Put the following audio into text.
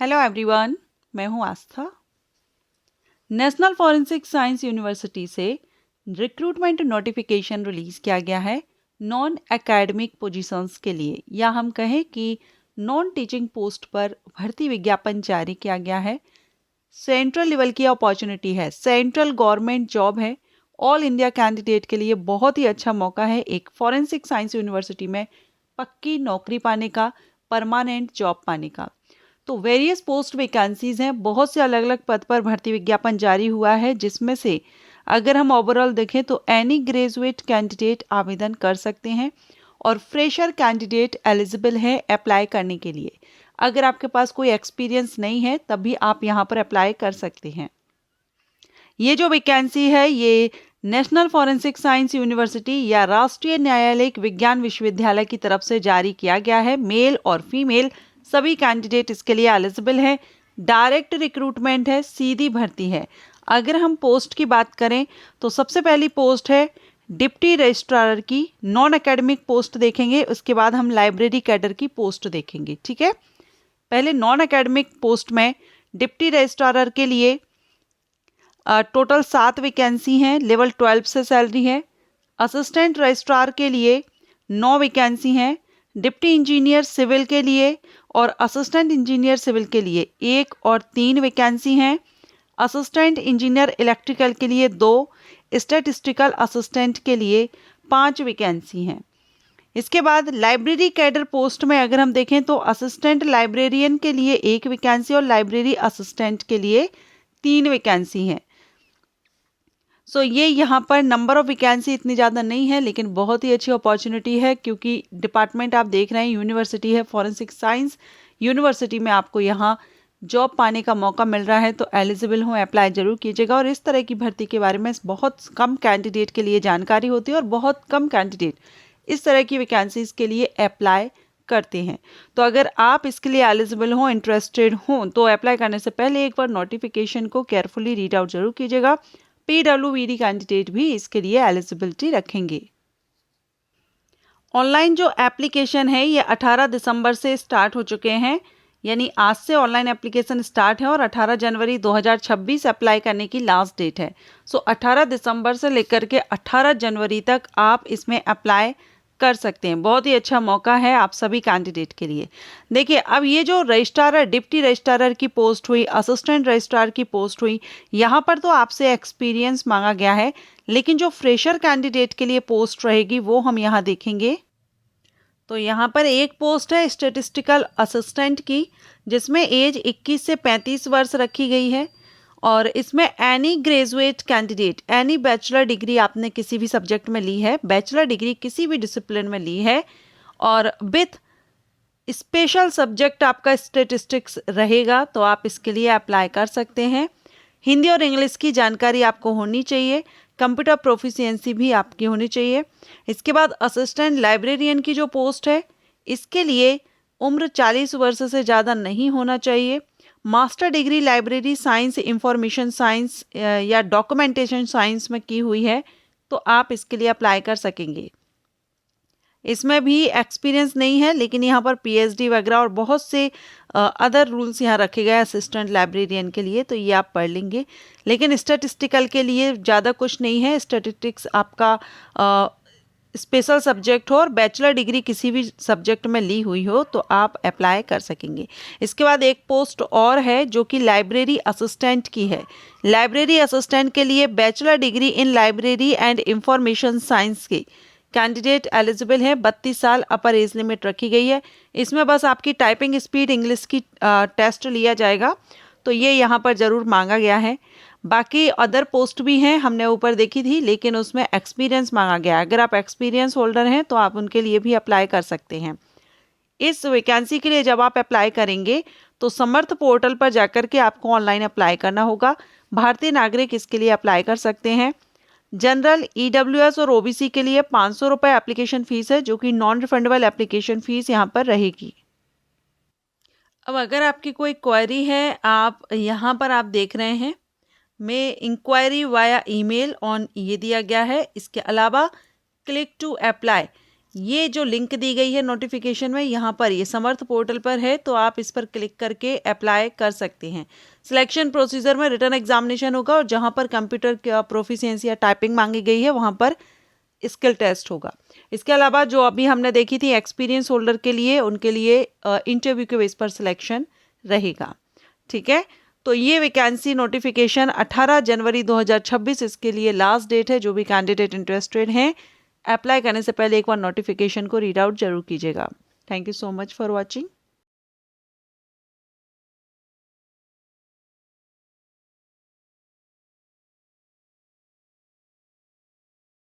Hello everyone, मैं हूं आस्था। National forensic science university से रिक्रूटमेंट नोटिफिकेशन रिलीज किया गया है नॉन एकेडमिक पोजीशंस के लिए, या हम कहें कि नॉन टीचिंग पोस्ट पर भर्ती विज्ञापन जारी किया गया है। सेंट्रल लेवल की अपॉर्चुनिटी है, सेंट्रल गवर्नमेंट जॉब है। ऑल इंडिया कैंडिडेट के लिए बहुत ही अच्छा मौका है एक फॉरेंसिक साइंस यूनिवर्सिटी में पक्की नौकरी पाने का, परमानेंट जॉब पाने का। तो वेरियस पोस्ट वैकेंसीज हैं, बहुत से अलग अलग पद पर भर्ती विज्ञापन जारी हुआ है, जिसमें से अगर हम ओवरऑल देखें तो एनी ग्रेजुएट कैंडिडेट आवेदन कर सकते हैं और फ्रेशर कैंडिडेट एलिजिबल है अप्लाई करने के लिए। अगर आपके पास कोई एक्सपीरियंस नहीं है तभी आप यहाँ पर अप्लाई कर सकते हैं। ये जो वैकेंसी है ये नेशनल फॉरेंसिक साइंस यूनिवर्सिटी या राष्ट्रीय न्यायालयिक विज्ञान विश्वविद्यालय की तरफ से जारी किया गया है। मेल और फीमेल सभी कैंडिडेट इसके लिए एलिजिबल है। डायरेक्ट रिक्रूटमेंट है, सीधी भर्ती है। अगर हम पोस्ट की बात करें तो सबसे पहली पोस्ट है डिप्टी रजिस्ट्रार की, नॉन एकेडमिक पोस्ट देखेंगे, उसके बाद हम लाइब्रेरी कैडर की पोस्ट देखेंगे। ठीक है, पहले नॉन एकेडमिक पोस्ट में डिप्टी रजिस्ट्रार के लिए टोटल 7 वैकेंसी हैं, लेवल 12 से सैलरी है। असिस्टेंट रजिस्ट्रार के लिए 9 वैकेंसी हैं। डिप्टी इंजीनियर सिविल के लिए और असिस्टेंट इंजीनियर सिविल के लिए 1 और 3 वैकेंसी हैं। असिस्टेंट इंजीनियर इलेक्ट्रिकल के लिए 2, स्टैटिस्टिकल असिस्टेंट के लिए 5 वैकेंसी हैं। इसके बाद लाइब्रेरी कैडर पोस्ट में अगर हम देखें तो असिस्टेंट लाइब्रेरियन के लिए 1 वैकेंसी और लाइब्रेरी असिस्टेंट के लिए 3 वैकेंसी हैं। सो ये यहाँ पर नंबर ऑफ वैकेंसी इतनी ज़्यादा नहीं है, लेकिन बहुत ही अच्छी अपॉर्चुनिटी है क्योंकि डिपार्टमेंट आप देख रहे हैं यूनिवर्सिटी है, फॉरेंसिक साइंस यूनिवर्सिटी में आपको यहाँ जॉब पाने का मौका मिल रहा है। तो एलिजिबल हो, अप्लाई जरूर कीजिएगा। और इस तरह की भर्ती के बारे में बहुत कम कैंडिडेट के लिए जानकारी होती है और बहुत कम कैंडिडेट इस तरह की वैकेंसीज के लिए अप्लाई करते हैं। तो अगर आप इसके लिए एलिजिबल हो, इंटरेस्टेड हो, तो अप्लाई करने से पहले एक बार नोटिफिकेशन को केयरफुली रीड आउट जरूर कीजिएगा। PWBD कैंडिडेट भी इसके लिए एलिजिबिलिटी रखेंगे। ऑनलाइन जो एप्लीकेशन है ये 18 दिसंबर से स्टार्ट हो चुके हैं, यानी आज से ऑनलाइन एप्लीकेशन स्टार्ट है और 18 जनवरी 2026 अप्लाई करने की लास्ट डेट है। सो 18 दिसंबर से लेकर के 18 जनवरी तक आप इसमें अप्लाई कर सकते हैं। बहुत ही अच्छा मौका है आप सभी कैंडिडेट के लिए। देखिए, अब ये जो रजिस्ट्रार, डिप्टी रजिस्ट्रार की पोस्ट हुई, असिस्टेंट रजिस्ट्रार की पोस्ट हुई, यहाँ पर तो आपसे एक्सपीरियंस मांगा गया है, लेकिन जो फ्रेशर कैंडिडेट के लिए पोस्ट रहेगी वो हम यहाँ देखेंगे। तो यहाँ पर एक पोस्ट है स्टैटिस्टिकल असिस्टेंट की, जिसमें एज 21 से 35 वर्ष रखी गई है और इसमें any graduate candidate, any bachelor degree आपने किसी भी सब्जेक्ट में ली है, बैचलर डिग्री किसी भी डिसिप्लिन में ली है और विथ स्पेशल सब्जेक्ट आपका स्टैटिस्टिक्स रहेगा, तो आप इसके लिए अप्लाई कर सकते हैं। हिंदी और इंग्लिश की जानकारी आपको होनी चाहिए, कंप्यूटर प्रोफिशिएंसी भी आपकी होनी चाहिए। इसके बाद असिस्टेंट लाइब्रेरियन की जो पोस्ट है, इसके लिए उम्र 40 वर्ष से ज़्यादा नहीं होना चाहिए। Master degree library science, information science या डॉक्यूमेंटेशन साइंस में की हुई है तो आप इसके लिए अप्लाई कर सकेंगे। इसमें भी एक्सपीरियंस नहीं है, लेकिन यहाँ पर PhD वगैरह और बहुत से अदर रूल्स यहाँ रखे गए असिस्टेंट लाइब्रेरियन के लिए, तो ये आप पढ़ लेंगे। लेकिन स्टैटिस्टिकल के लिए ज़्यादा कुछ नहीं है। स्टैटिस्टिक्स आपका स्पेशल सब्जेक्ट हो और बैचलर डिग्री किसी भी सब्जेक्ट में ली हुई हो तो आप अप्लाई कर सकेंगे। इसके बाद एक पोस्ट और है जो कि लाइब्रेरी असिस्टेंट की है। लाइब्रेरी असिस्टेंट के लिए bachelor degree in library and information science के कैंडिडेट एलिजिबल है। 32 साल अपर एज लिमिट रखी गई है। इसमें बस आपकी टाइपिंग स्पीड, इंग्लिश की टेस्ट लिया जाएगा, तो ये यहाँ पर ज़रूर मांगा गया है। बाकी अदर पोस्ट भी हैं, हमने ऊपर देखी थी, लेकिन उसमें एक्सपीरियंस मांगा गया है। अगर आप एक्सपीरियंस होल्डर हैं तो आप उनके लिए भी अप्लाई कर सकते हैं। इस वैकेंसी के लिए जब आप अप्लाई करेंगे तो समर्थ पोर्टल पर जाकर के आपको ऑनलाइन अप्लाई करना होगा। भारतीय नागरिक इसके लिए अप्लाई कर सकते हैं। जनरल, EWS और OBC के लिए 500 रुपये एप्लीकेशन फ़ीस है, जो कि नॉन रिफंडेबल एप्लीकेशन फ़ीस यहाँ पर रहेगी। अब अगर आपकी कोई क्वेरी है, आप यहाँ पर आप देख रहे हैं में इंक्वायरी वाया ईमेल ऑन ये दिया गया है। इसके अलावा क्लिक टू अप्लाई, ये जो लिंक दी गई है नोटिफिकेशन में, यहाँ पर ये समर्थ पोर्टल पर है, तो आप इस पर क्लिक करके अप्लाई कर सकते हैं। सिलेक्शन प्रोसीजर में रिटन एग्जामिनेशन होगा और जहाँ पर कंप्यूटर का प्रोफिशिएंसी या टाइपिंग मांगी गई है वहाँ पर स्किल टेस्ट होगा। इसके अलावा जो अभी हमने देखी थी एक्सपीरियंस होल्डर के लिए, उनके लिए इंटरव्यू के बेस पर सिलेक्शन रहेगा। ठीक है, तो ये वैकेंसी नोटिफिकेशन 18 जनवरी 2026 इसके लिए लास्ट डेट है। जो भी कैंडिडेट इंटरेस्टेड हैं, अप्लाई करने से पहले एक बार नोटिफिकेशन को रीड आउट जरूर कीजिएगा। Thank you so much for watching.